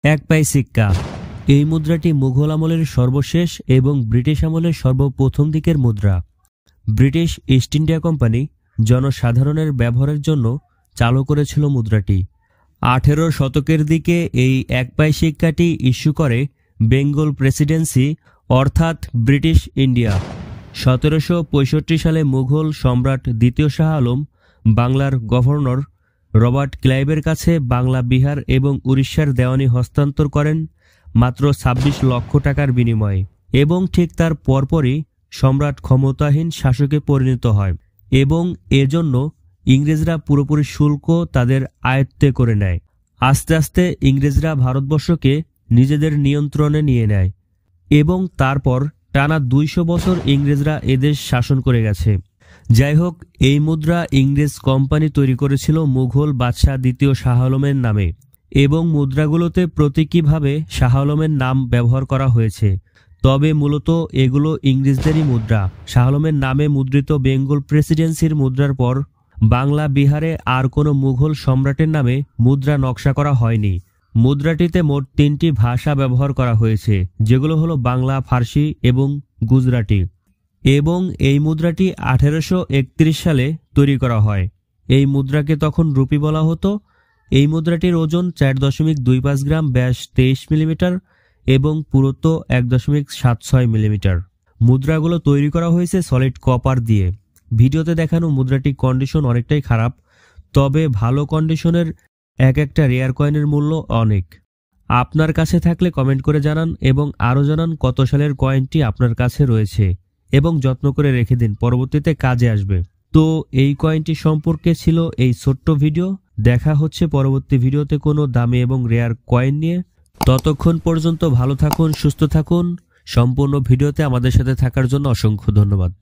এক পাই সিক্কা। এই মুদ্রাটি মুঘল আমলের সর্বশেষ এবং ব্রিটিশ আমলের সর্বপ্রথম দিকের মুদ্রা। ব্রিটিশ ইস্ট ইন্ডিয়া কোম্পানি জনসাধারণের ব্যবহারের জন্য চালু করেছিল মুদ্রাটি। 18 শতকের দিকে এই এক পাই সিক্কাটি ইস্যু করে বেঙ্গল প্রেসিডেন্সি অর্থাৎ ব্রিটিশ ইন্ডিয়া। 1765 সালে মুঘল সম্রাট দ্বিতীয় শাহ আলম বাংলার গভর্নর রবার্ট ক্লাইভের কাছে বাংলা, বিহার এবং উড়িষ্যার দেওয়ানি হস্তান্তর করেন মাত্র 26 লক্ষ টাকার বিনিময়ে, এবং ঠিক তার পরপরই সম্রাট ক্ষমতাহীন শাসকে পরিণত হয় এবং এজন্য ইংরেজরা পুরোপুরি শুল্ক তাদের আয়ত্তে করে নেয়। আস্তে আস্তে ইংরেজরা ভারতবর্ষকে নিজেদের নিয়ন্ত্রণে নিয়ে নেয় এবং তারপর টানা 200 বছর ইংরেজরা এদেশ শাসন করে গেছে। যাই হোক, এই মুদ্রা ইংরেজ কোম্পানি তৈরি করেছিল মুঘল বাদশাহ দ্বিতীয় শাহ আলমের নামে এবং মুদ্রাগুলোতে প্রতীকীভাবে শাহ আলমের নাম ব্যবহার করা হয়েছে। তবে মূলত এগুলো ইংরেজদেরই মুদ্রা। শাহ আলমের নামে মুদ্রিত বেঙ্গল প্রেসিডেন্সির মুদ্রার পর বাংলা, বিহারে আর কোনো মুঘল সম্রাটের নামে মুদ্রা নকশা করা হয়নি। মুদ্রাটিতে মোট 3টি ভাষা ব্যবহার করা হয়েছে, যেগুলো হলো বাংলা, ফার্সি এবং গুজরাটি, এবং এই মুদ্রাটি 1831 সালে তৈরি করা হয়। এই মুদ্রাকে তখন রুপি বলা হতো। এই মুদ্রাটির ওজন 4.25 গ্রাম, ব্যাস 23 মিলিমিটার এবং পুরুত্ব 1.76 মিলিমিটার। মুদ্রাগুলো তৈরি করা হয়েছে সলিড কপার দিয়ে। ভিডিওতে দেখানো মুদ্রাটির কন্ডিশন অনেকটাই খারাপ, তবে ভালো কন্ডিশনের এক একটা রেয়ার কয়েনের মূল্য অনেক। আপনার কাছে থাকলে কমেন্ট করে জানান এবং আরও জানান কত সালের কয়েনটি আপনার কাছে রয়েছে এবং যত্ন করে রেখে দিন, পরবর্তীতে কাজে আসবে। তো এই কয়েনটি সম্পর্কে ছিল এই ছোট্ট ভিডিও। দেখা হচ্ছে পরবর্তী ভিডিওতে কোনো দামি এবং রেয়ার কয়েন নিয়ে। ততক্ষণ পর্যন্ত ভালো থাকুন, সুস্থ থাকুন। সম্পূর্ণ ভিডিওতে আমাদের সাথে থাকার জন্য অসংখ্য ধন্যবাদ।